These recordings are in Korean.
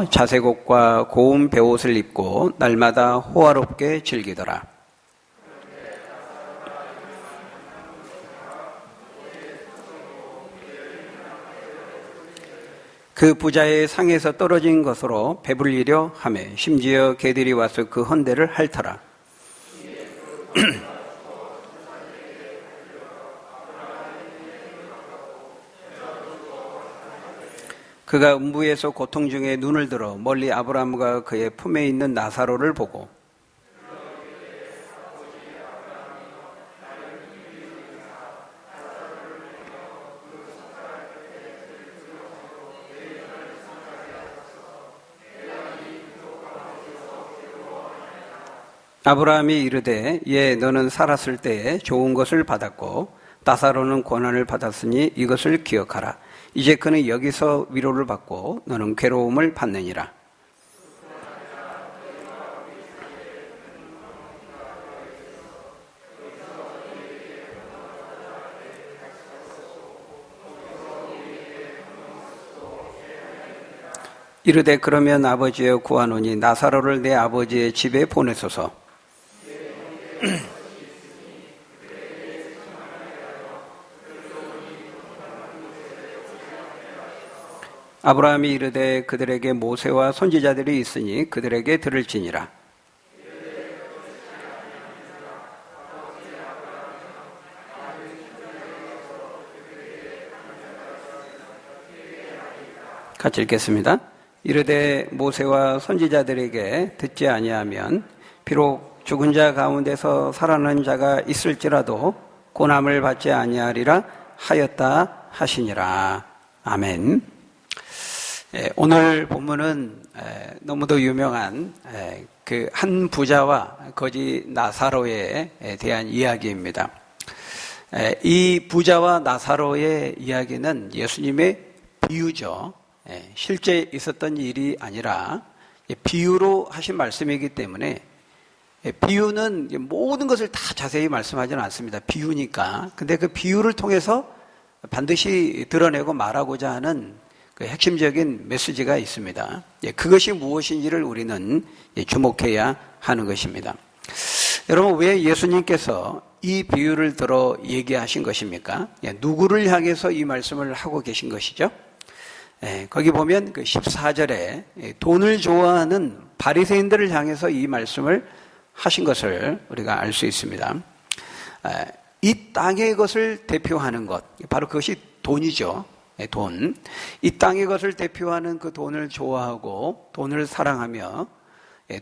자색 옷과 고운 베옷을 입고 날마다 호화롭게 즐기더라. 그 부자의 상에서 떨어진 것으로 배불리려 하매 심지어 개들이 와서 그 헌대를 핥더라. 그가 음부에서 고통 중에 눈을 들어 멀리 아브라함과 그의 품에 있는 나사로를 보고 아브라함이 이르되 너는 살았을 때에 좋은 것을 받았고 나사로는 고난을 받았으니 이것을 기억하라. 이제 그는 여기서 위로를 받고 너는 괴로움을 받느니라. 이르되 그러면 아버지여 구하노니 나사로를 내 아버지의 집에 보내소서. 아브라함이 이르되 그들에게 모세와 선지자들이 있으니 그들에게 들을지니라. 같이 읽겠습니다. 이르되 모세와 선지자들에게 듣지 아니하면 비록 죽은 자 가운데서 살아난 자가 있을지라도 고난을 받지 아니하리라 하였다 하시니라. 아멘. 오늘 본문은 너무도 유명한 그 한 부자와 거지 나사로에 대한 이야기입니다. 이 부자와 나사로의 이야기는 예수님의 비유죠. 실제 있었던 일이 아니라 비유로 하신 말씀이기 때문에 비유는 모든 것을 다 자세히 말씀하지는 않습니다. 비유니까. 근데 그 비유를 통해서 반드시 드러내고 말하고자 하는 그 핵심적인 메시지가 있습니다. 그것이 무엇인지를 우리는 주목해야 하는 것입니다. 여러분, 왜 예수님께서 이 비유를 들어 얘기하신 것입니까? 누구를 향해서 이 말씀을 하고 계신 것이죠? 거기 보면 그 14절에 돈을 좋아하는 바리새인들을 향해서 이 말씀을 하신 것을 우리가 알 수 있습니다. 이 땅의 것을 대표하는 것, 바로 그것이 돈이죠. 돈. 이 땅의 것을 대표하는 그 돈을 좋아하고 돈을 사랑하며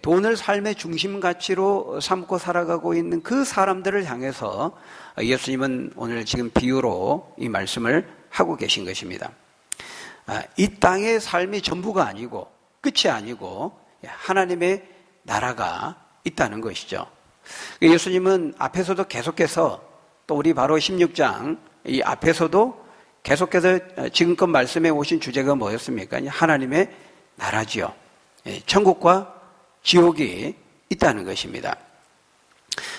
돈을 삶의 중심 가치로 삼고 살아가고 있는 그 사람들을 향해서 예수님은 오늘 지금 비유로 이 말씀을 하고 계신 것입니다. 이 땅의 삶이 전부가 아니고 끝이 아니고 하나님의 나라가 있다는 것이죠. 예수님은 앞에서도 계속해서 또 우리 바로 16장 이 앞에서도 계속해서 지금껏 말씀해 오신 주제가 뭐였습니까? 하나님의 나라지요. 천국과 지옥이 있다는 것입니다.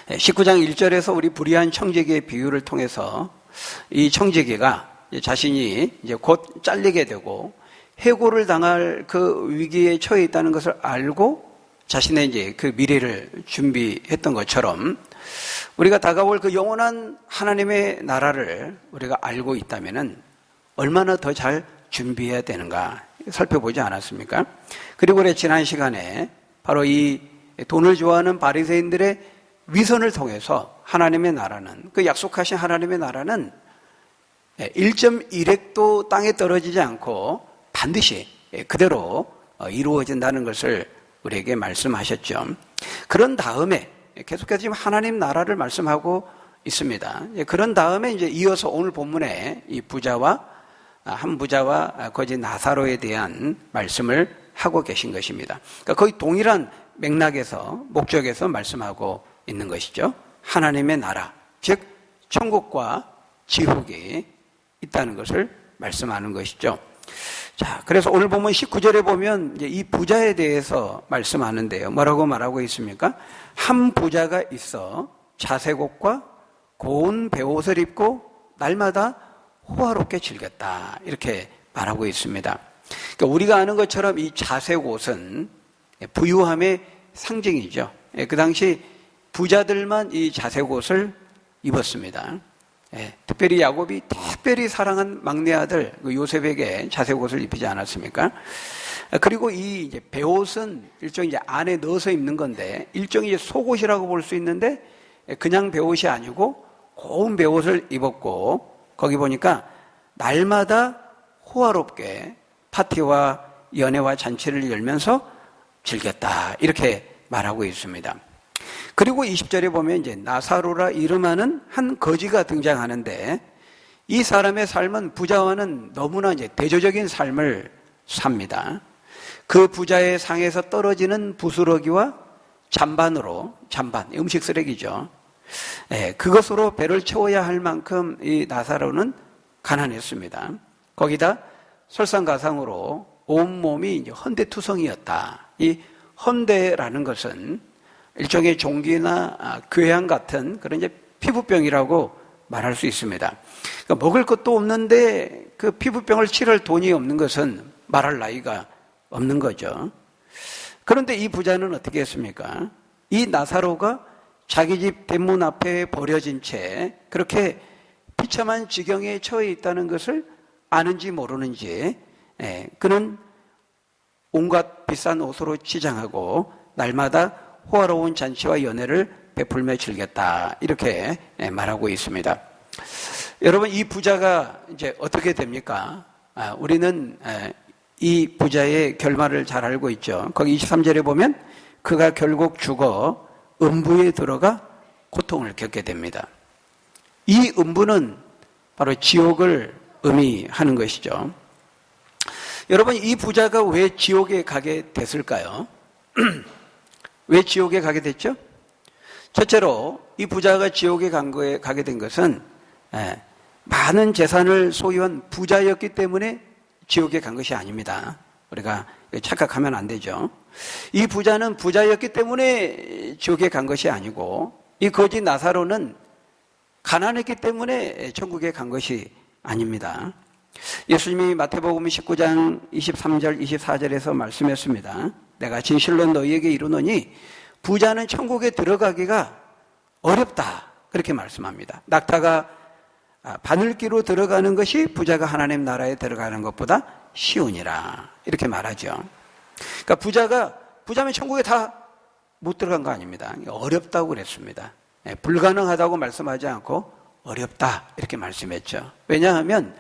19장 1절에서 우리 불의한 청지기의 비유를 통해서 이 청지기가 자신이 이제 곧 잘리게 되고 해고를 당할 그 위기에 처해 있다는 것을 알고 자신의 이제 그 미래를 준비했던 것처럼 우리가 다가올 그 영원한 하나님의 나라를 우리가 알고 있다면은 얼마나 더 잘 준비해야 되는가 살펴보지 않았습니까? 그리고 우리 지난 시간에 바로 이 돈을 좋아하는 바리새인들의 위선을 통해서 하나님의 나라는 그 약속하신 하나님의 나라는 1.1획도 땅에 떨어지지 않고 반드시 그대로 이루어진다는 것을 우리에게 말씀하셨죠. 그런 다음에 계속해서 지금 하나님 나라를 말씀하고 있습니다. 그런 다음에 이제 이어서 오늘 본문에 이 한 부자와 거지 나사로에 대한 말씀을 하고 계신 것입니다. 그러니까 거의 동일한 맥락에서 목적에서 말씀하고 있는 것이죠. 하나님의 나라, 즉 천국과 지옥이 있다는 것을 말씀하는 것이죠. 자, 그래서 오늘 보면 19절에 보면 이제 이 부자에 대해서 말씀하는데요. 뭐라고 말하고 있습니까? 한 부자가 있어 자색 옷과 고운 베옷을 입고 날마다 호화롭게 즐겼다. 이렇게 말하고 있습니다. 그러니까 우리가 아는 것처럼 이 자색옷은 부유함의 상징이죠. 그 당시 부자들만 이 자색옷을 입었습니다. 특별히 야곱이 특별히 사랑한 막내 아들 요셉에게 자색옷을 입히지 않았습니까? 그리고 이 이제 베옷은 일종의 이제 안에 넣어서 입는 건데 일종의 이제 속옷이라고 볼 수 있는데 그냥 베옷이 아니고 고운 베옷을 입었고 거기 보니까 날마다 호화롭게 파티와 연회와 잔치를 열면서 즐겼다 이렇게 말하고 있습니다. 그리고 20절에 보면 이제 나사로라 이름하는 한 거지가 등장하는데 이 사람의 삶은 부자와는 너무나 이제 대조적인 삶을 삽니다. 그 부자의 상에서 떨어지는 부스러기와 잔반, 음식 쓰레기죠. 그것으로 배를 채워야 할 만큼 이 나사로는 가난했습니다. 거기다 설상가상으로 온몸이 이제 헌대투성이었다. 이 헌대라는 것은 일종의 종기나 궤양 같은 그런 이제 피부병이라고 말할 수 있습니다. 그러니까 먹을 것도 없는데 그 피부병을 치료할 돈이 없는 것은 말할 나이가 없는 거죠. 그런데 이 부자는 어떻게 했습니까? 이 나사로가 자기 집 대문 앞에 버려진 채 그렇게 비참한 지경에 처해 있다는 것을 아는지 모르는지 그는 온갖 비싼 옷으로 치장하고 날마다 호화로운 잔치와 연회를 베풀며 즐겼다 이렇게 말하고 있습니다. 여러분 이 부자가 이제 어떻게 됩니까? 우리는 이 부자의 결말을 잘 알고 있죠. 거기 23절에 보면 그가 결국 죽어 음부에 들어가 고통을 겪게 됩니다. 이 음부는 바로 지옥을 의미하는 것이죠. 여러분 이 부자가 왜 지옥에 가게 됐을까요? 왜 지옥에 가게 됐죠? 첫째로 이 부자가 지옥에 가게 된 것은 많은 재산을 소유한 부자였기 때문에 지옥에 간 것이 아닙니다. 우리가 착각하면 안 되죠. 이 부자는 부자였기 때문에 지옥에 간 것이 아니고 이 거지 나사로는 가난했기 때문에 천국에 간 것이 아닙니다. 예수님이 마태복음 19장 23절 24절에서 말씀했습니다. 내가 진실로 너희에게 이르노니 부자는 천국에 들어가기가 어렵다 그렇게 말씀합니다. 낙타가 바늘기로 들어가는 것이 부자가 하나님 나라에 들어가는 것보다 쉬우니라 이렇게 말하죠. 그러니까 부자면 천국에 다 못 들어간 거 아닙니다. 어렵다고 그랬습니다. 불가능하다고 말씀하지 않고 어렵다 이렇게 말씀했죠. 왜냐하면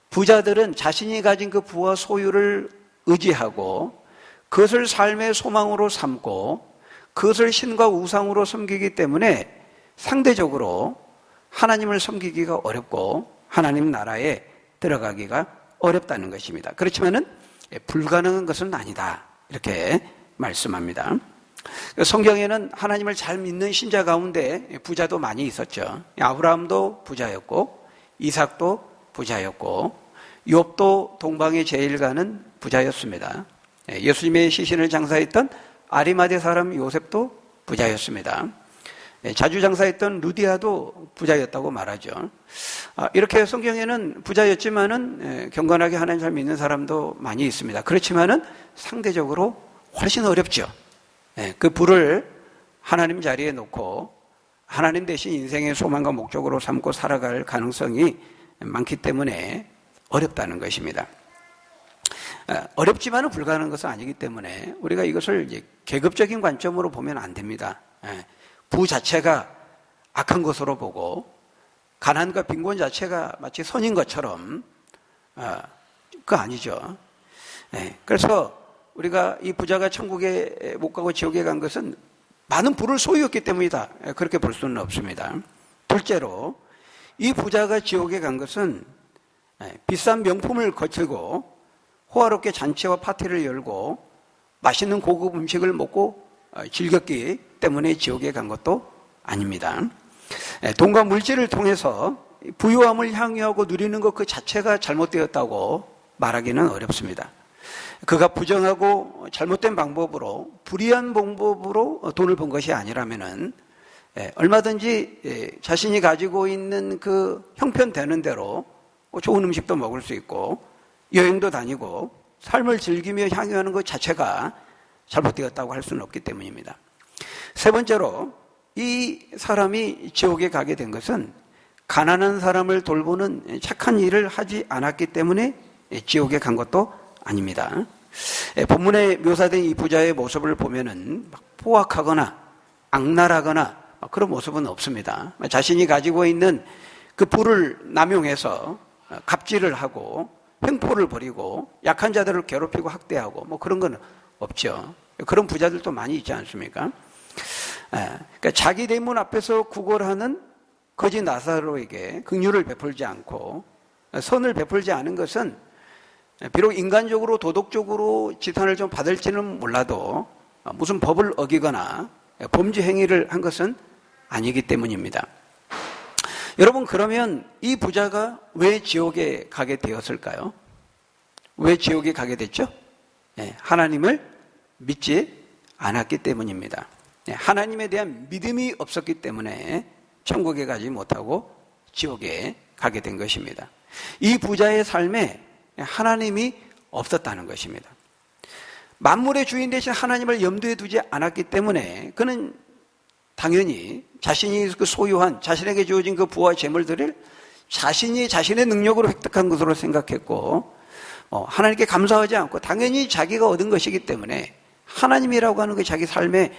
부자들은 자신이 가진 그 부와 소유를 의지하고 그것을 삶의 소망으로 삼고 그것을 신과 우상으로 섬기기 때문에 상대적으로 하나님을 섬기기가 어렵고 하나님 나라에 들어가기가 어렵다는 것입니다. 그렇지만은 불가능한 것은 아니다 이렇게 말씀합니다. 성경에는 하나님을 잘 믿는 신자 가운데 부자도 많이 있었죠. 아브라함도 부자였고 이삭도 부자였고 욥도 동방의 제일가는 부자였습니다. 예수님의 시신을 장사했던 아리마대 사람 요셉도 부자였습니다. 자주 장사했던 루디아도 부자였다고 말하죠. 이렇게 성경에는 부자였지만은 경건하게 하나님 잘 믿는 사람도 많이 있습니다. 그렇지만은 상대적으로 훨씬 어렵죠. 그 부를 하나님 자리에 놓고 하나님 대신 인생의 소망과 목적으로 삼고 살아갈 가능성이 많기 때문에 어렵다는 것입니다. 어렵지만은 불가능한 것은 아니기 때문에 우리가 이것을 이제 계급적인 관점으로 보면 안 됩니다. 부 자체가 악한 것으로 보고 가난과 빈곤 자체가 마치 선인 것처럼 그거 아니죠. 그래서 우리가 이 부자가 천국에 못 가고 지옥에 간 것은 많은 부를 소유했기 때문이다. 그렇게 볼 수는 없습니다. 둘째로 이 부자가 지옥에 간 것은 비싼 명품을 거치고 호화롭게 잔치와 파티를 열고 맛있는 고급 음식을 먹고 즐겼기 때문에 지옥에 간 것도 아닙니다. 돈과 물질을 통해서 부유함을 향유하고 누리는 것 그 자체가 잘못되었다고 말하기는 어렵습니다. 그가 부정하고 잘못된 방법으로 불의한 방법으로 돈을 번 것이 아니라면은 얼마든지 자신이 가지고 있는 그 형편되는 대로 좋은 음식도 먹을 수 있고 여행도 다니고 삶을 즐기며 향유하는 것 자체가 잘못되었다고 할 수는 없기 때문입니다. 세 번째로 이 사람이 지옥에 가게 된 것은 가난한 사람을 돌보는 착한 일을 하지 않았기 때문에 지옥에 간 것도 아닙니다. 본문에 묘사된 이 부자의 모습을 보면은 포악하거나 악랄하거나 그런 모습은 없습니다. 자신이 가지고 있는 그 부를 남용해서 갑질을 하고 횡포를 벌이고 약한 자들을 괴롭히고 학대하고 뭐 그런 건 없죠. 그런 부자들도 많이 있지 않습니까? 그러니까 자기 대문 앞에서 구걸하는 거지 나사로에게 긍휼을 베풀지 않고 선을 베풀지 않은 것은 비록 인간적으로 도덕적으로 지탄을 좀 받을지는 몰라도 무슨 법을 어기거나 범죄 행위를 한 것은 아니기 때문입니다. 여러분, 그러면 이 부자가 왜 지옥에 가게 되었을까요? 왜 지옥에 가게 됐죠? 하나님을 믿지 않았기 때문입니다. 하나님에 대한 믿음이 없었기 때문에 천국에 가지 못하고 지옥에 가게 된 것입니다. 이 부자의 삶에 하나님이 없었다는 것입니다. 만물의 주인 대신 하나님을 염두에 두지 않았기 때문에 그는 당연히 자신이 그 소유한 자신에게 주어진 그 부와 재물들을 자신이 자신의 능력으로 획득한 것으로 생각했고 하나님께 감사하지 않고 당연히 자기가 얻은 것이기 때문에 하나님이라고 하는 게 자기 삶에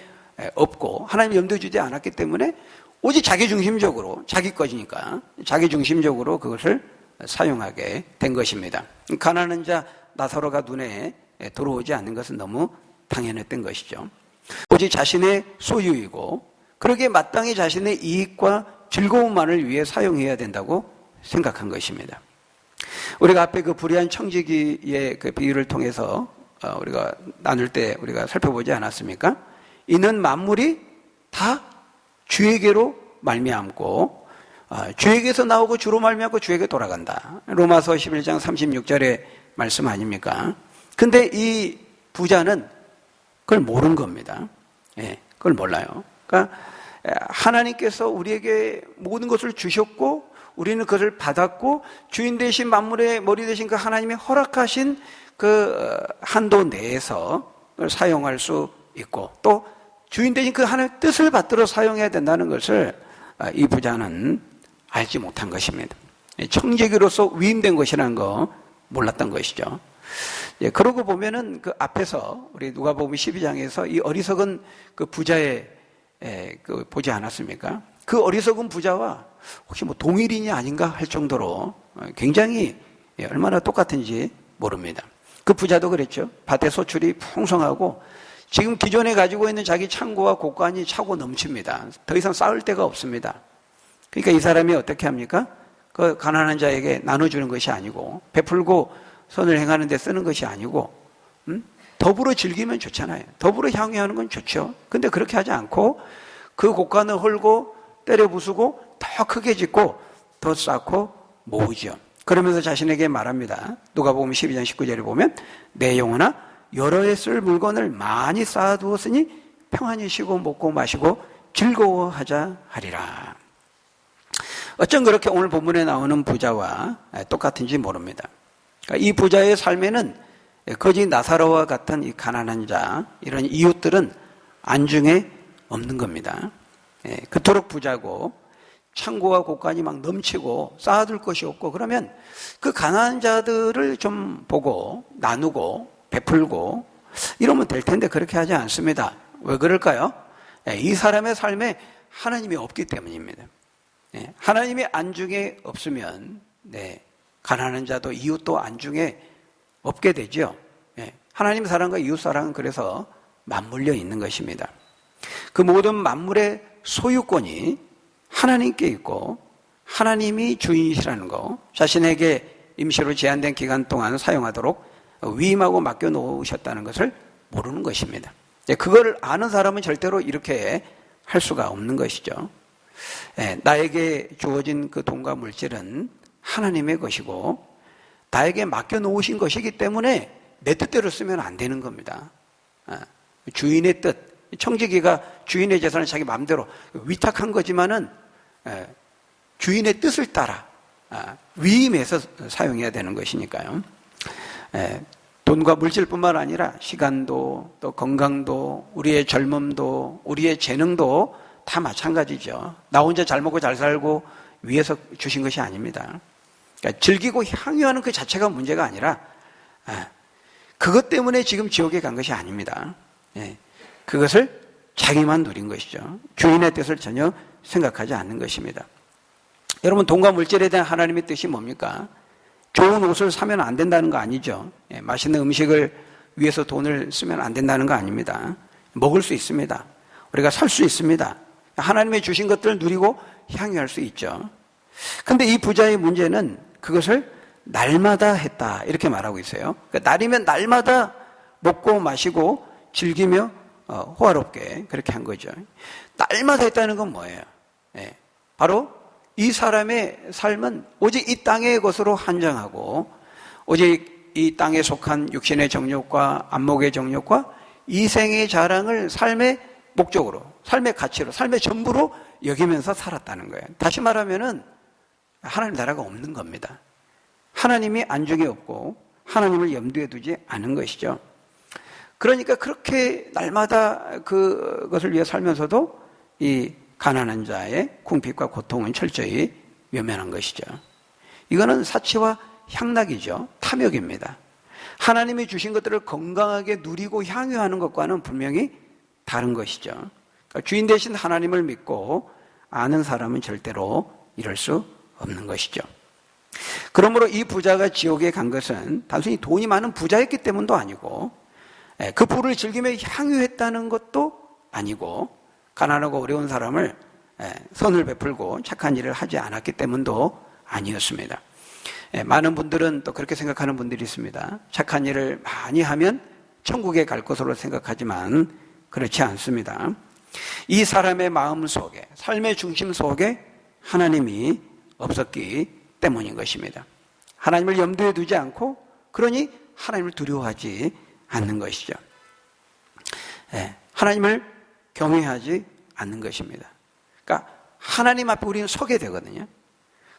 없고 하나님 염두에 두지 않았기 때문에 오직 자기중심적으로 자기 것이니까 자기중심적으로 그것을 사용하게 된 것입니다. 가난한 자 나사로가 눈에 들어오지 않는 것은 너무 당연했던 것이죠. 오직 자신의 소유이고 그러기에 마땅히 자신의 이익과 즐거움만을 위해 사용해야 된다고 생각한 것입니다. 우리가 앞에 그 불의한 청지기의 그 비유를 통해서 우리가 나눌 때 우리가 살펴보지 않았습니까? 이는 만물이 다 주에게로 말미암고 주에게서 나오고 주로 말미암고 주에게 돌아간다. 로마서 11장 36절의 말씀 아닙니까? 근데 이 부자는 그걸 모르는 겁니다. 그걸 몰라요. 그러니까 하나님께서 우리에게 모든 것을 주셨고 우리는 그것을 받았고 주인 되신 만물의 머리 되신 그 하나님이 허락하신 그 한도 내에서 그걸 사용할 수 있고 또 주인 되신 그 하나님의 뜻을 받들어 사용해야 된다는 것을 이 부자는 알지 못한 것입니다. 청지기로서 위임된 것이라는 거 몰랐던 것이죠. 그러고 보면은 그 앞에서 우리 누가복음 12장에서 이 어리석은 그 부자의 그 보지 않았습니까? 그 어리석은 부자와 혹시 뭐 동일인이 아닌가 할 정도로 굉장히 얼마나 똑같은지 모릅니다. 그 부자도 그랬죠. 밭에 소출이 풍성하고 지금 기존에 가지고 있는 자기 창고와 곳간이 차고 넘칩니다. 더 이상 쌓을 데가 없습니다. 그러니까 이 사람이 어떻게 합니까? 그 가난한 자에게 나눠주는 것이 아니고 베풀고 선을 행하는 데 쓰는 것이 아니고 더불어 즐기면 좋잖아요. 더불어 향유하는 건 좋죠. 근데 그렇게 하지 않고 그 곳간을 헐고 때려 부수고 더 크게 짓고 더 쌓고 모으죠. 그러면서 자신에게 말합니다. 누가복음 12장 19절에 보면 내 영혼아 여러 해 쓸 물건을 많이 쌓아두었으니 평안히 쉬고 먹고 마시고 즐거워하자 하리라. 어쩜 그렇게 오늘 본문에 나오는 부자와 똑같은지 모릅니다. 이 부자의 삶에는 거지 나사로와 같은 이 가난한 자 이런 이웃들은 안중에 없는 겁니다. 그토록 부자고 창고와 곳간이 막 넘치고 쌓아둘 것이 없고 그러면 그 가난한 자들을 좀 보고 나누고 베풀고 이러면 될 텐데 그렇게 하지 않습니다. 왜 그럴까요? 이 사람의 삶에 하나님이 없기 때문입니다. 하나님이 안중에 없으면 가난한 자도 이웃도 안중에 없게 되죠. 하나님 사랑과 이웃 사랑은 그래서 맞물려 있는 것입니다. 그 모든 만물의 소유권이 하나님께 있고 하나님이 주인이시라는 거 자신에게 임시로 제한된 기간 동안 사용하도록 위임하고 맡겨놓으셨다는 것을 모르는 것입니다. 그걸 아는 사람은 절대로 이렇게 할 수가 없는 것이죠. 나에게 주어진 그 돈과 물질은 하나님의 것이고 나에게 맡겨놓으신 것이기 때문에 내 뜻대로 쓰면 안 되는 겁니다. 주인의 뜻, 청지기가 주인의 재산을 자기 마음대로 위탁한 거지만은 주인의 뜻을 따라 위임해서 사용해야 되는 것이니까요. 돈과 물질뿐만 아니라 시간도 또 건강도 우리의 젊음도 우리의 재능도 다 마찬가지죠. 나 혼자 잘 먹고 잘 살고 위에서 주신 것이 아닙니다. 그러니까 즐기고 향유하는 그 자체가 문제가 아니라 그것 때문에 지금 지옥에 간 것이 아닙니다. 그것을 자기만 누린 것이죠. 주인의 뜻을 전혀 생각하지 않는 것입니다. 여러분, 돈과 물질에 대한 하나님의 뜻이 뭡니까? 좋은 옷을 사면 안 된다는 거 아니죠. 맛있는 음식을 위해서 돈을 쓰면 안 된다는 거 아닙니다. 먹을 수 있습니다. 우리가 살 수 있습니다. 하나님의 주신 것들을 누리고 향유할 수 있죠. 근데 이 부자의 문제는 그것을 날마다 했다 이렇게 말하고 있어요. 그러니까 날이면 날마다 먹고 마시고 즐기며 호화롭게 그렇게 한 거죠. 날마다 했다는 건 뭐예요? 바로 이 사람의 삶은 오직 이 땅의 것으로 한정하고 오직 이 땅에 속한 육신의 정욕과 안목의 정욕과 이생의 자랑을 삶의 목적으로, 삶의 가치로, 삶의 전부로 여기면서 살았다는 거예요. 다시 말하면은 하나님 나라가 없는 겁니다. 하나님이 안중에 없고 하나님을 염두에 두지 않은 것이죠. 그러니까 그렇게 날마다 그것을 위해 살면서도 이 가난한 자의 궁핍과 고통은 철저히 외면한 것이죠. 이거는 사치와 향락이죠. 탐욕입니다. 하나님이 주신 것들을 건강하게 누리고 향유하는 것과는 분명히 다른 것이죠. 그러니까 주인 대신 하나님을 믿고 아는 사람은 절대로 이럴 수 없는 것이죠. 그러므로 이 부자가 지옥에 간 것은 단순히 돈이 많은 부자였기 때문도 아니고 그 부를 즐기며 향유했다는 것도 아니고 가난하고 어려운 사람을 선을 베풀고 착한 일을 하지 않았기 때문도 아니었습니다. 많은 분들은 또 그렇게 생각하는 분들이 있습니다. 착한 일을 많이 하면 천국에 갈 것으로 생각하지만 그렇지 않습니다. 이 사람의 마음 속에, 삶의 중심 속에 하나님이 없었기 때문인 것입니다. 하나님을 염두에 두지 않고 그러니 하나님을 두려워하지 않는 것이죠. 하나님을 경외하지 않는 것입니다. 그러니까 하나님 앞에 우리는 서게 되거든요.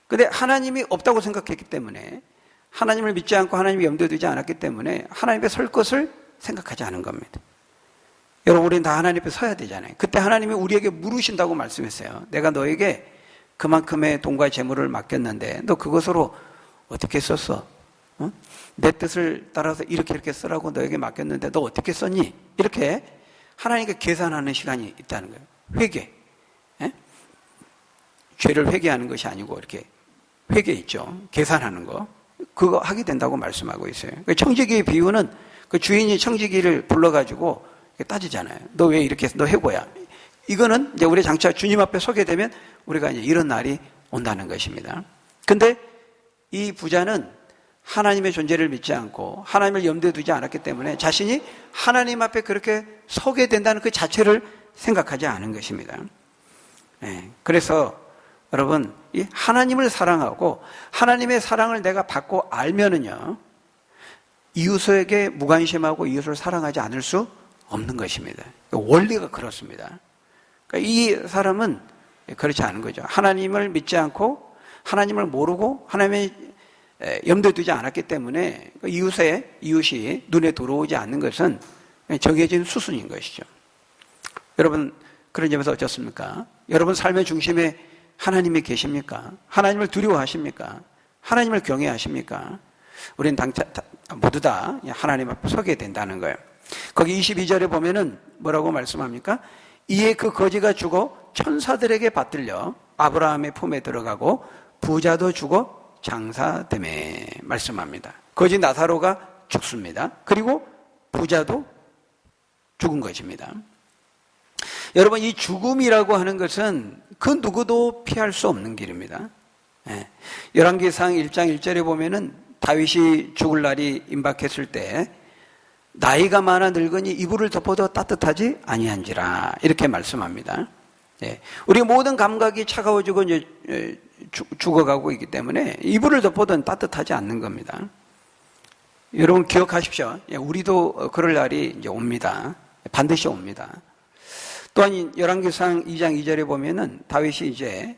근데 하나님이 없다고 생각했기 때문에 하나님을 믿지 않고 하나님을 염두에 두지 않았기 때문에 하나님 앞에 설 것을 생각하지 않은 겁니다. 여러분, 우리는 다 하나님 앞에 서야 되잖아요. 그때 하나님이 우리에게 물으신다고 말씀했어요. 내가 너에게 그만큼의 돈과 재물을 맡겼는데 너 그것으로 어떻게 썼어? 내 뜻을 따라서 이렇게 쓰라고 너에게 맡겼는데 너 어떻게 썼니? 이렇게 하나님께 계산하는 시간이 있다는 거예요. 회개. 죄를 회개하는 것이 아니고 이렇게 회개 있죠. 계산하는 거. 그거 하게 된다고 말씀하고 있어요. 청지기의 비유는 그 주인이 청지기를 불러가지고 따지잖아요. 너 왜 이렇게 했어? 너 해고야. 이거는 이제 우리 장차 주님 앞에 서게 되면 우리가 이제 이런 날이 온다는 것입니다. 근데 이 부자는 하나님의 존재를 믿지 않고 하나님을 염두에 두지 않았기 때문에 자신이 하나님 앞에 그렇게 서게 된다는 그 자체를 생각하지 않은 것입니다. 그래서 여러분, 이 하나님을 사랑하고 하나님의 사랑을 내가 받고 알면은요, 이웃에게 무관심하고 이웃을 사랑하지 않을 수 없는 것입니다. 원리가 그렇습니다. 그러니까 이 사람은 그렇지 않은 거죠. 하나님을 믿지 않고 하나님을 모르고 하나님의 염두에 두지 않았기 때문에 이웃이 눈에 들어오지 않는 것은 정해진 수순인 것이죠. 여러분, 그런 점에서 어떻습니까? 여러분 삶의 중심에 하나님이 계십니까? 하나님을 두려워하십니까? 하나님을 경외하십니까? 우리는 모두 다 하나님 앞에 서게 된다는 거예요. 거기 22절에 보면은 뭐라고 말씀합니까? 이에 그 거지가 죽어 천사들에게 받들려 아브라함의 품에 들어가고 부자도 죽어 장사되매 말씀합니다. 거지 나사로가 죽습니다. 그리고 부자도 죽은 것입니다. 여러분, 이 죽음이라고 하는 것은 그 누구도 피할 수 없는 길입니다. 열왕기상 1장 1절에 보면은 다윗이 죽을 날이 임박했을 때 나이가 많아 늙으니 이불을 덮어도 따뜻하지 아니한지라 이렇게 말씀합니다. 우리 모든 감각이 차가워지고 이제 죽어가고 있기 때문에 이불을 덮어도 따뜻하지 않는 겁니다. 여러분 기억하십시오. 우리도 그럴 날이 이제 옵니다. 반드시 옵니다. 또한 열왕기상 2장 2절에 보면은 다윗이 이제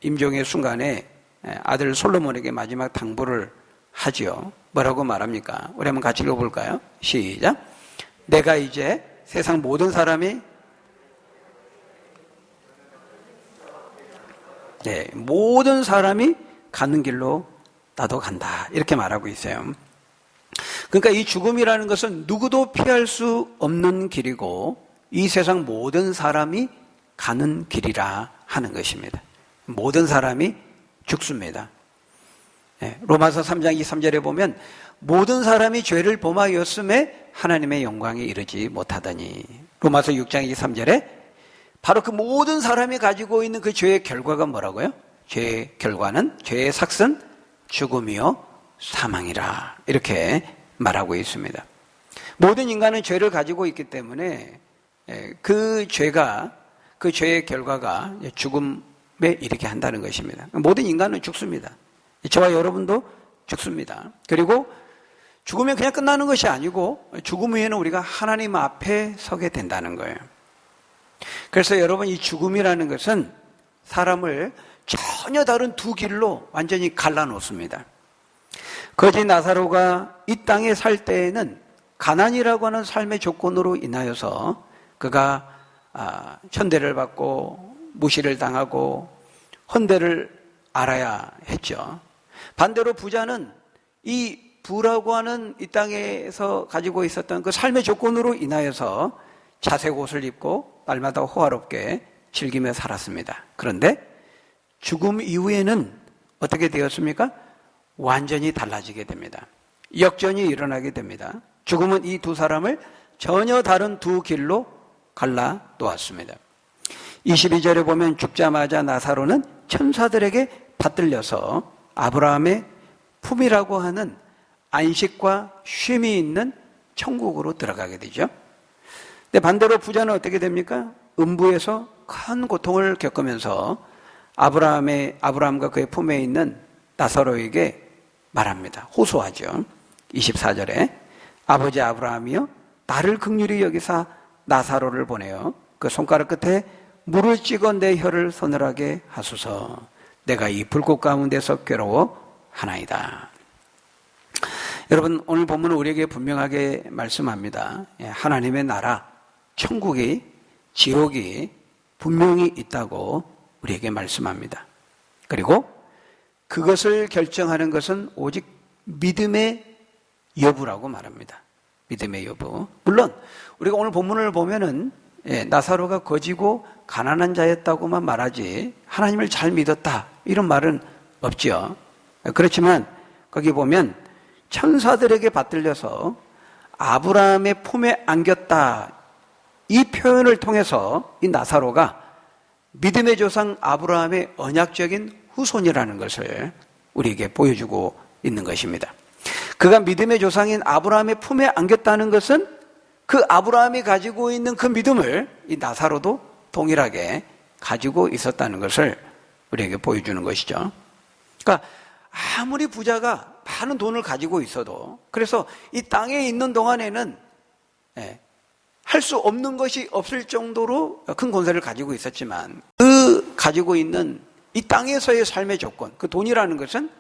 임종의 순간에 아들 솔로몬에게 마지막 당부를 하지요. 뭐라고 말합니까? 우리 한번 같이 읽어볼까요? 시작. 내가 이제 세상 모든 사람이 모든 사람이 가는 길로 나도 간다. 이렇게 말하고 있어요. 그러니까 이 죽음이라는 것은 누구도 피할 수 없는 길이고 이 세상 모든 사람이 가는 길이라 하는 것입니다. 모든 사람이 죽습니다. 로마서 3장 23절에 보면 모든 사람이 죄를 범하였음에 하나님의 영광에 이르지 못하더니, 로마서 6장 23절에 바로 그 모든 사람이 가지고 있는 그 죄의 결과가 뭐라고요? 죄의 결과는, 죄의 삭은 죽음이요 사망이라, 이렇게 말하고 있습니다. 모든 인간은 죄를 가지고 있기 때문에 그 죄의 결과가 죽음에 이르게 한다는 것입니다. 모든 인간은 죽습니다. 저와 여러분도 죽습니다. 그리고 죽으면 그냥 끝나는 것이 아니고 죽음 후에는 우리가 하나님 앞에 서게 된다는 거예요. 그래서 여러분, 이 죽음이라는 것은 사람을 전혀 다른 두 길로 완전히 갈라놓습니다. 거지 나사로가 이 땅에 살 때에는 가난이라고 하는 삶의 조건으로 인하여서 그가 천대를 받고 무시를 당하고 헌대를 알아야 했죠. 반대로 부자는 이 부라고 하는 이 땅에서 가지고 있었던 그 삶의 조건으로 인하여서 자색 옷을 입고 날마다 호화롭게 즐기며 살았습니다. 그런데 죽음 이후에는 어떻게 되었습니까? 완전히 달라지게 됩니다. 역전이 일어나게 됩니다. 죽음은 이 두 사람을 전혀 다른 두 길로 갈라 놓았습니다. 22절에 보면 죽자마자 나사로는 천사들에게 받들려서 아브라함의 품이라고 하는 안식과 쉼이 있는 천국으로 들어가게 되죠. 근데 반대로 부자는 어떻게 됩니까? 음부에서 큰 고통을 겪으면서 아브라함과 그의 품에 있는 나사로에게 말합니다. 호소하죠. 24절에 아버지 아브라함이여, 나를 긍휼히 여기사 나사로를 보내어 그 손가락 끝에 물을 찍어 내 혀를 서늘하게 하소서. 내가 이 불꽃 가운데서 괴로워하나이다. 여러분, 오늘 본문은 우리에게 분명하게 말씀합니다. 하나님의 나라, 천국이, 지옥이 분명히 있다고 우리에게 말씀합니다. 그리고 그것을 결정하는 것은 오직 믿음의 여부라고 말합니다. 믿음의 여부. 물론 우리가 오늘 본문을 보면은 나사로가 거지고 가난한 자였다고만 말하지 하나님을 잘 믿었다 이런 말은 없지요. 그렇지만 거기 보면 천사들에게 받들려서 아브라함의 품에 안겼다, 이 표현을 통해서 이 나사로가 믿음의 조상 아브라함의 언약적인 후손이라는 것을 우리에게 보여주고 있는 것입니다. 그가 믿음의 조상인 아브라함의 품에 안겼다는 것은 그 아브라함이 가지고 있는 그 믿음을 이 나사로도 동일하게 가지고 있었다는 것을 우리에게 보여주는 것이죠. 그러니까 아무리 부자가 많은 돈을 가지고 있어도, 그래서 이 땅에 있는 동안에는 할 수 없는 것이 없을 정도로 큰 권세를 가지고 있었지만 그 가지고 있는 이 땅에서의 삶의 조건, 그 돈이라는 것은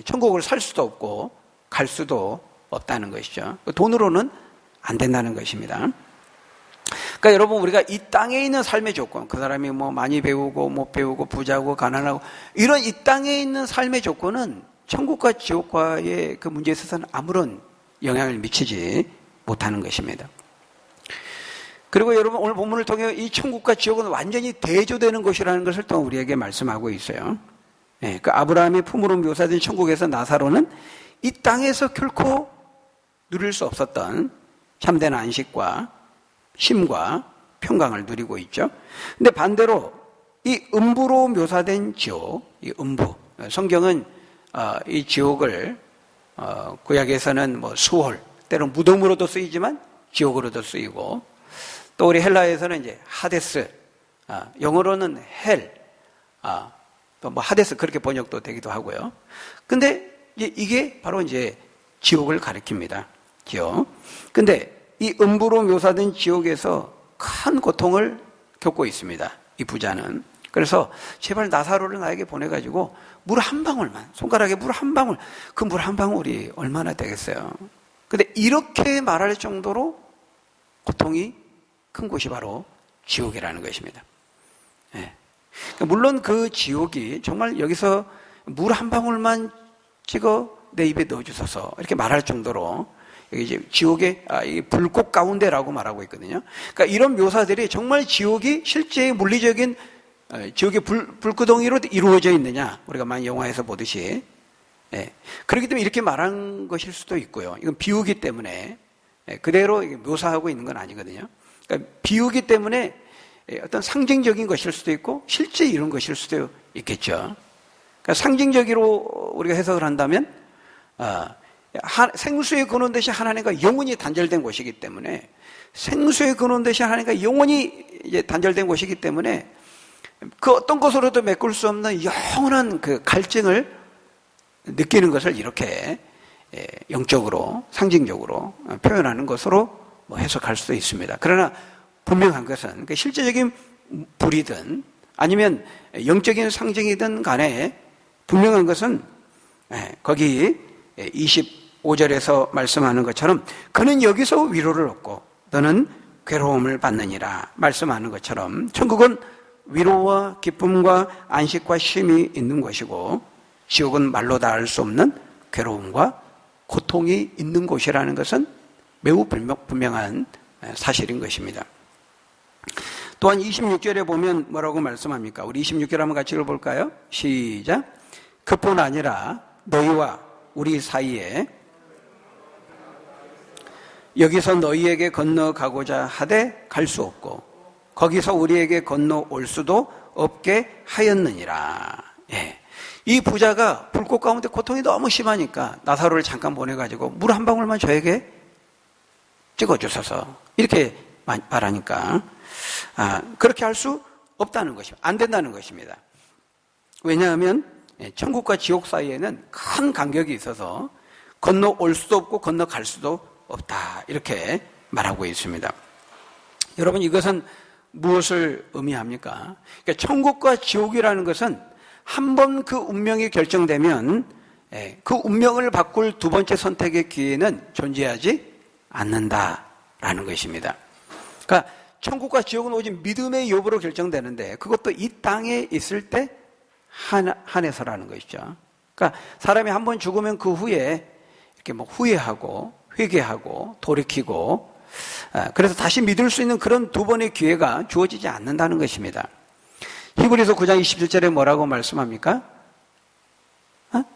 천국을 살 수도 없고 갈 수도 없다는 것이죠. 돈으로는 안 된다는 것입니다. 그러니까 여러분, 우리가 이 땅에 있는 삶의 조건, 그 사람이 뭐 많이 배우고 못 배우고 부자고 가난하고 이런 이 땅에 있는 삶의 조건은 천국과 지옥과의 그 문제에 있어서는 아무런 영향을 미치지 못하는 것입니다. 그리고 여러분, 오늘 본문을 통해 이 천국과 지옥은 완전히 대조되는 것이라는 것을 또 우리에게 말씀하고 있어요. 그 아브라함의 품으로 묘사된 천국에서 나사로는 이 땅에서 결코 누릴 수 없었던 참된 안식과 쉼과 평강을 누리고 있죠. 근데 반대로 이 음부로 묘사된 지옥, 이 음부, 성경은 이 지옥을 구약에서는 뭐 수홀, 때론 무덤으로도 쓰이지만 지옥으로도 쓰이고, 또 우리 헬라에서는 이제 하데스, 영어로는 헬, 또 뭐 하데스 그렇게 번역도 되기도 하고요. 근데 이게 바로 이제 지옥을 가리킵니다. 지옥. 근데 이 음부로 묘사된 지옥에서 큰 고통을 겪고 있습니다. 이 부자는. 그래서 제발 나사로를 나에게 보내가지고 물 한 방울만, 손가락에 물 한 방울, 그 물 한 방울이 얼마나 되겠어요. 근데 이렇게 말할 정도로 고통이 큰 곳이 바로 지옥이라는 것입니다. 예. 물론 그 지옥이 정말 여기서 물 한 방울만 찍어 내 입에 넣어주소서 이렇게 말할 정도로 여기 이제 지옥의 불꽃 가운데라고 말하고 있거든요. 그러니까 이런 묘사들이 정말 지옥이 실제의 물리적인 지옥의 불구덩이로 이루어져 있느냐, 우리가 많이 영화에서 보듯이. 예. 그렇기 때문에 이렇게 말한 것일 수도 있고요. 이건 비유기 때문에 그대로 묘사하고 있는 건 아니거든요. 그러니까 비유기 때문에 어떤 상징적인 것일 수도 있고 실제 이런 것일 수도 있겠죠. 그러니까 상징적으로 우리가 해석을 한다면 생수의 근원 대신 하나님과 영원히 단절된 곳이기 때문에, 생수의 근원 대신 하나님과 영원히 이제 단절된 곳이기 때문에 그 어떤 것으로도 메꿀 수 없는 영원한 그 갈증을 느끼는 것을 이렇게 영적으로, 상징적으로 표현하는 것으로 뭐 해석할 수도 있습니다. 그러나 분명한 것은 그 실제적인 불이든 아니면 영적인 상징이든 간에 분명한 것은 거기 25절에서 말씀하는 것처럼 그는 여기서 위로를 얻고 너는 괴로움을 받느니라 말씀하는 것처럼 천국은 위로와 기쁨과 안식과 쉼이 있는 곳이고 지옥은 말로 다 알 수 없는 괴로움과 고통이 있는 곳이라는 것은 매우 분명한 사실인 것입니다. 또한 26절에 보면 뭐라고 말씀합니까? 우리 26절 한번 같이 읽어볼까요? 시작. 그뿐 아니라 너희와 우리 사이에 여기서 너희에게 건너가고자 하되 갈 수 없고 거기서 우리에게 건너올 수도 없게 하였느니라. 예. 이 부자가 불꽃 가운데 고통이 너무 심하니까 나사로를 잠깐 보내가지고 물 한 방울만 저에게 찍어주셔서 이렇게 말하니까 그렇게 할 수 없다는 것입니다. 안 된다는 것입니다. 왜냐하면 천국과 지옥 사이에는 큰 간격이 있어서 건너올 수도 없고 건너갈 수도 없다 이렇게 말하고 있습니다. 여러분, 이것은 무엇을 의미합니까? 그러니까 천국과 지옥이라는 것은 한 번 그 운명이 결정되면 그 운명을 바꿀 두 번째 선택의 기회는 존재하지 않는다라는 것입니다. 그러니까 천국과 지옥은 오직 믿음의 여부로 결정되는데 그것도 이 땅에 있을 때 한해서라는 것이죠. 그러니까 사람이 한 번 죽으면 그 후에 이렇게 뭐 후회하고 회개하고 돌이키고 그래서 다시 믿을 수 있는 그런 두 번의 기회가 주어지지 않는다는 것입니다. 히브리서 9장 27절에 뭐라고 말씀합니까?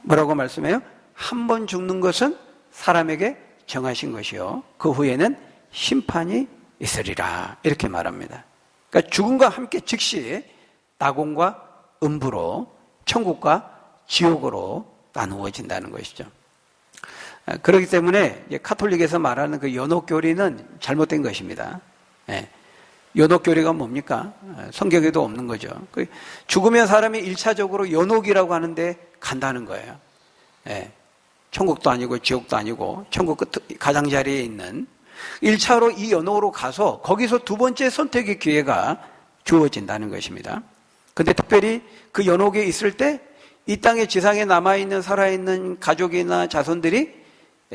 뭐라고 말씀해요? 한 번 죽는 것은 사람에게 정하신 것이요 그 후에는 심판이 있으리라 이렇게 말합니다. 그러니까 죽음과 함께 즉시 낙원과 음부로 천국과 지옥으로 나누어진다는 것이죠. 그렇기 때문에 카톨릭에서 말하는 그 연옥교리는 잘못된 것입니다. 연옥교리가 뭡니까? 성경에도 없는 거죠. 죽으면 사람이 1차적으로 연옥이라고 하는데 간다는 거예요. 천국도 아니고 지옥도 아니고 천국 끝 가장자리에 있는 1차로 이 연옥으로 가서 거기서 두 번째 선택의 기회가 주어진다는 것입니다. 근데 특별히 그 연옥에 있을 때 이 땅의 지상에 남아있는 살아있는 가족이나 자손들이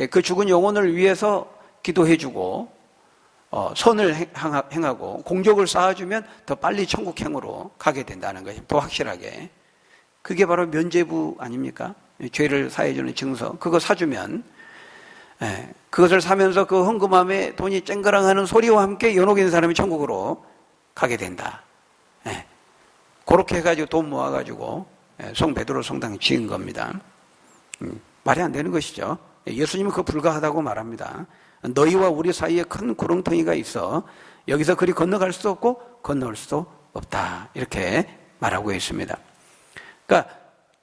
그 죽은 영혼을 위해서 기도해주고 선을 행하고 공적을 쌓아주면 더 빨리 천국행으로 가게 된다는 것입니다. 더 확실하게. 그게 바로 면죄부 아닙니까? 죄를 사해주는 증서. 그거 사주면 그것을 사면서 그 헌금함에 돈이 쨍그랑하는 소리와 함께 연옥에 있는 사람이 천국으로 가게 된다. 그렇게 해가지고 돈 모아가지고 성 베드로 성당 지은 겁니다. 말이 안 되는 것이죠. 예수님은 그거 불가하다고 말합니다. 너희와 우리 사이에 큰 구렁텅이가 있어 여기서 그리 건너갈 수도 없고 건너올 수도 없다 이렇게 말하고 있습니다. 그러니까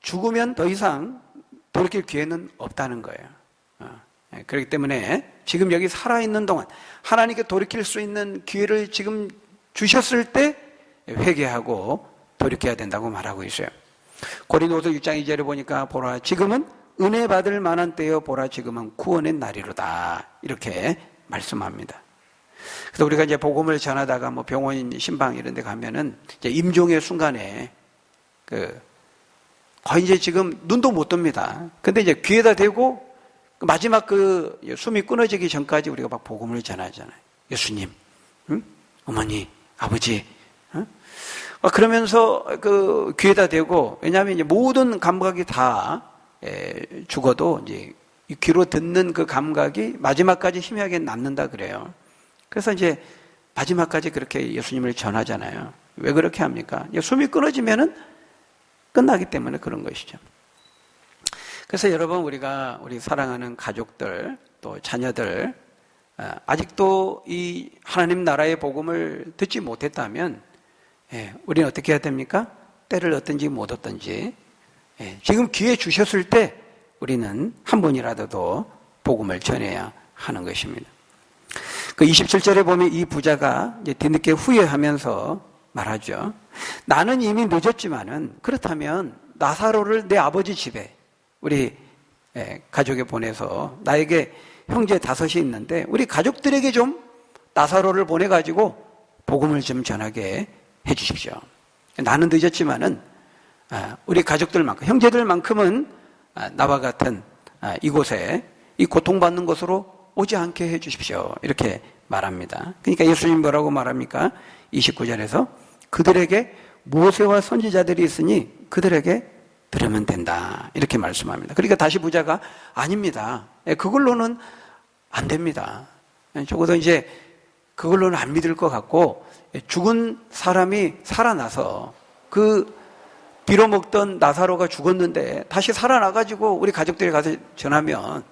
죽으면 더 이상 돌이킬 기회는 없다는 거예요. 그렇기 때문에 지금 여기 살아있는 동안 하나님께 돌이킬 수 있는 기회를 지금 주셨을 때 회개하고 돌이켜야 된다고 말하고 있어요. 고린도서 6장 2절에 보니까 보라 지금은 은혜 받을 만한 때여 보라 지금은 구원의 날이로다 이렇게 말씀합니다. 그래서 우리가 이제 복음을 전하다가 뭐 병원, 신방 이런 데 가면은 이제 임종의 순간에 거의 이제 지금 눈도 못 뜹니다. 근데 이제 귀에다 대고 마지막 숨이 끊어지기 전까지 우리가 막 복음을 전하잖아요. 예수님, 응? 어머니, 아버지, 응? 그러면서 귀에다 대고, 왜냐하면 이제 모든 감각이 다 죽어도 이제 귀로 듣는 그 감각이 마지막까지 희미하게 남는다 그래요. 그래서 이제 마지막까지 그렇게 예수님을 전하잖아요. 왜 그렇게 합니까? 숨이 끊어지면은 끝나기 때문에 그런 것이죠. 그래서 여러분, 우리 사랑하는 가족들, 또 자녀들, 아직도 이 하나님 나라의 복음을 듣지 못했다면, 우리는 어떻게 해야 됩니까? 때를 얻든지 못 얻든지, 지금 기회 주셨을 때 우리는 한 번이라도 더 복음을 전해야 하는 것입니다. 그 27절에 보면 이 부자가 이제 뒤늦게 후회하면서 말하죠. 나는 이미 늦었지만은 그렇다면 나사로를 내 아버지 집에 우리 가족에 보내서 나에게 형제 5이 있는데 우리 가족들에게 좀 나사로를 보내가지고 복음을 좀 전하게 해주십시오. 나는 늦었지만은 우리 가족들만큼, 형제들만큼은 나와 같은 이곳에 이 고통받는 곳으로 오지 않게 해주십시오. 이렇게 말합니다. 그러니까 예수님 뭐라고 말합니까? 29절에서 그들에게 모세와 선지자들이 있으니 그들에게 들으면 된다. 이렇게 말씀합니다. 그러니까 다시 부자가 아닙니다. 그걸로는 안 됩니다. 적어도 이제 그걸로는 안 믿을 것 같고 죽은 사람이 살아나서 빌어먹던 나사로가 죽었는데 다시 살아나가지고 우리 가족들이 가서 전하면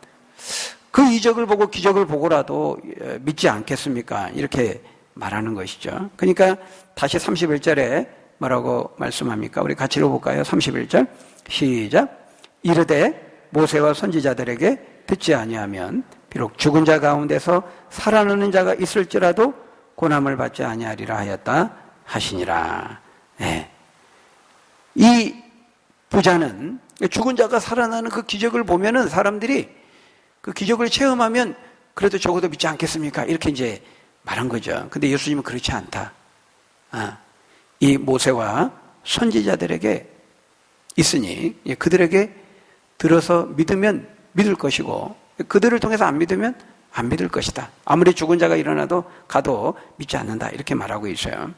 그 이적을 보고 기적을 보고라도 믿지 않겠습니까? 이렇게 말하는 것이죠. 그러니까 다시 31절에 뭐라고 말씀합니까? 우리 같이 읽어볼까요? 31절 시작. 이르되 모세와 선지자들에게 듣지 아니하면 비록 죽은 자 가운데서 살아나는 자가 있을지라도 고난을 받지 아니하리라 하였다 하시니라. 네. 이 부자는 죽은 자가 살아나는 그 기적을 보면은 사람들이 그 기적을 체험하면 그래도 적어도 믿지 않겠습니까? 이렇게 이제 말한 거죠. 근데 예수님은 그렇지 않다. 이 모세와 선지자들에게 있으니 그들에게 들어서 믿으면 믿을 것이고 그들을 통해서 안 믿으면 안 믿을 것이다. 아무리 죽은 자가 일어나도 가도 믿지 않는다. 이렇게 말하고 있어요.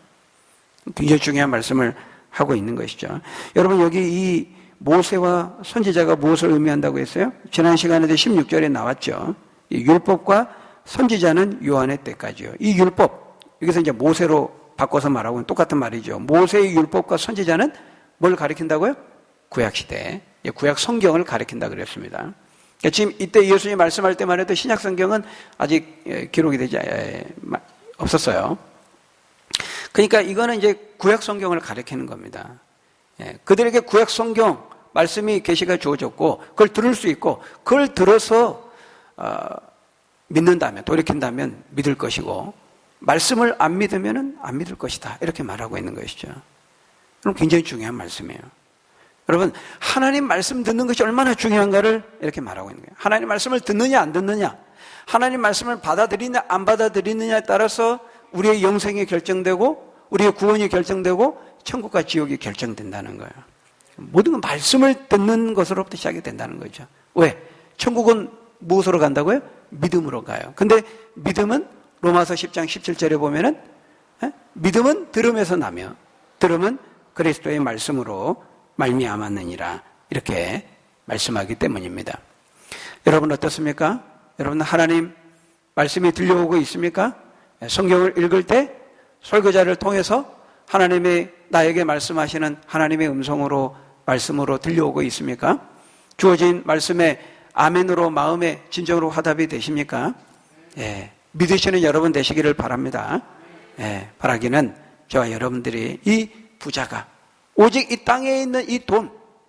굉장히 중요한 말씀을 하고 있는 것이죠. 여러분, 여기 이 모세와 선지자가 무엇을 의미한다고 했어요? 지난 시간에도 16절에 나왔죠. 이 율법과 선지자는 요한의 때까지요. 이 율법, 여기서 이제 모세로 바꿔서 말하고는 똑같은 말이죠. 모세의 율법과 선지자는 뭘 가리킨다고요? 구약시대, 구약 성경을 가리킨다 그랬습니다. 그러니까 지금 이때 예수님이 말씀할 때만 해도 신약 성경은 아직 기록이 되지 없었어요. 그러니까 이거는 이제 구약 성경을 가리키는 겁니다. 그들에게 구약 성경 말씀이 계시가 주어졌고 그걸 들을 수 있고 그걸 들어서 믿는다면, 돌이킨다면 믿을 것이고 말씀을 안 믿으면 안 믿을 것이다. 이렇게 말하고 있는 것이죠. 그럼 굉장히 중요한 말씀이에요. 여러분, 하나님 말씀 듣는 것이 얼마나 중요한가를 이렇게 말하고 있는 거예요. 하나님 말씀을 듣느냐 안 듣느냐, 하나님 말씀을 받아들이느냐 안 받아들이느냐에 따라서 우리의 영생이 결정되고 우리의 구원이 결정되고 천국과 지옥이 결정된다는 거예요. 모든 건 말씀을 듣는 것으로부터 시작이 된다는 거죠. 왜? 천국은 무엇으로 간다고요? 믿음으로 가요. 근데 믿음은 로마서 10장 17절에 보면은 믿음은 들음에서 나며 들음은 그리스도의 말씀으로 말미암았느니라 이렇게 말씀하기 때문입니다. 여러분 어떻습니까? 여러분 하나님 말씀이 들려오고 있습니까? 성경을 읽을 때 설교자를 통해서 하나님의 나에게 말씀하시는 하나님의 음성으로 말씀으로 들려오고 있습니까? 주어진 말씀에 아멘으로 마음에 진정으로 화답이 되십니까? 믿으시는 여러분 되시기를 바랍니다. 바라기는 저와 여러분들이 이 부자가 오직 이 땅에 있는 이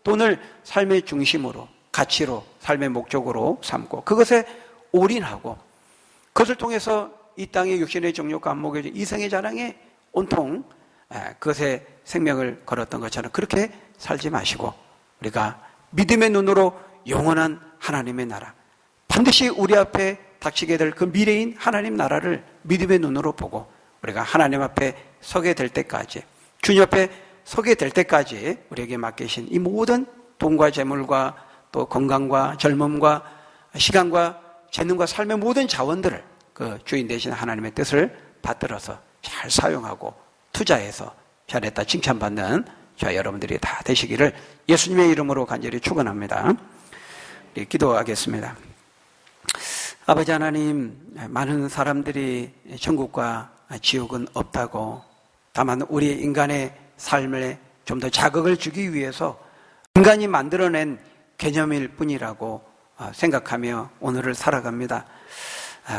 돈을 삶의 중심으로, 가치로, 삶의 목적으로 삼고 그것에 올인하고 그것을 통해서 이 땅의 육신의 정욕과 안목의 이생의 자랑에 온통 그것에 생명을 걸었던 것처럼 그렇게 살지 마시고 우리가 믿음의 눈으로 영원한 하나님의 나라 반드시 우리 앞에 닥치게 될 그 미래인 하나님 나라를 믿음의 눈으로 보고 우리가 하나님 앞에 서게 될 때까지, 주님 앞에 서게 될 때까지 우리에게 맡기신 이 모든 돈과 재물과 또 건강과 젊음과 시간과 재능과 삶의 모든 자원들을 그 주인 되신 하나님의 뜻을 받들어서 잘 사용하고 투자해서 잘했다 칭찬받는 저와 여러분들이 다 되시기를 예수님의 이름으로 간절히 축원합니다. 기도하겠습니다. 아버지 하나님, 많은 사람들이 천국과 지옥은 없다고, 다만 우리 인간의 삶에 좀 더 자극을 주기 위해서 인간이 만들어낸 개념일 뿐이라고 생각하며 오늘을 살아갑니다.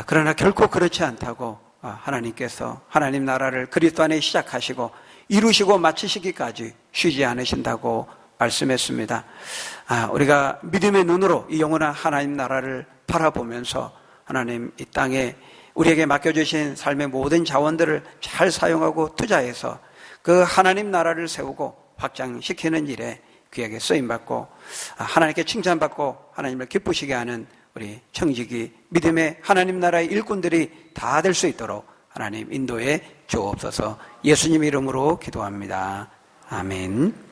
그러나 결코 그렇지 않다고 하나님께서 하나님 나라를 그리스도 안에 시작하시고 이루시고 마치시기까지 쉬지 않으신다고 말씀했습니다. 우리가 믿음의 눈으로 이 영원한 하나님 나라를 바라보면서 하나님 이 땅에 우리에게 맡겨주신 삶의 모든 자원들을 잘 사용하고 투자해서 그 하나님 나라를 세우고 확장시키는 일에 귀하게 쓰임받고 하나님께 칭찬받고 하나님을 기쁘시게 하는 우리 청지기 믿음의 하나님 나라의 일꾼들이 다 될 수 있도록 하나님 인도에 주옵소서. 예수님 이름으로 기도합니다. 아멘.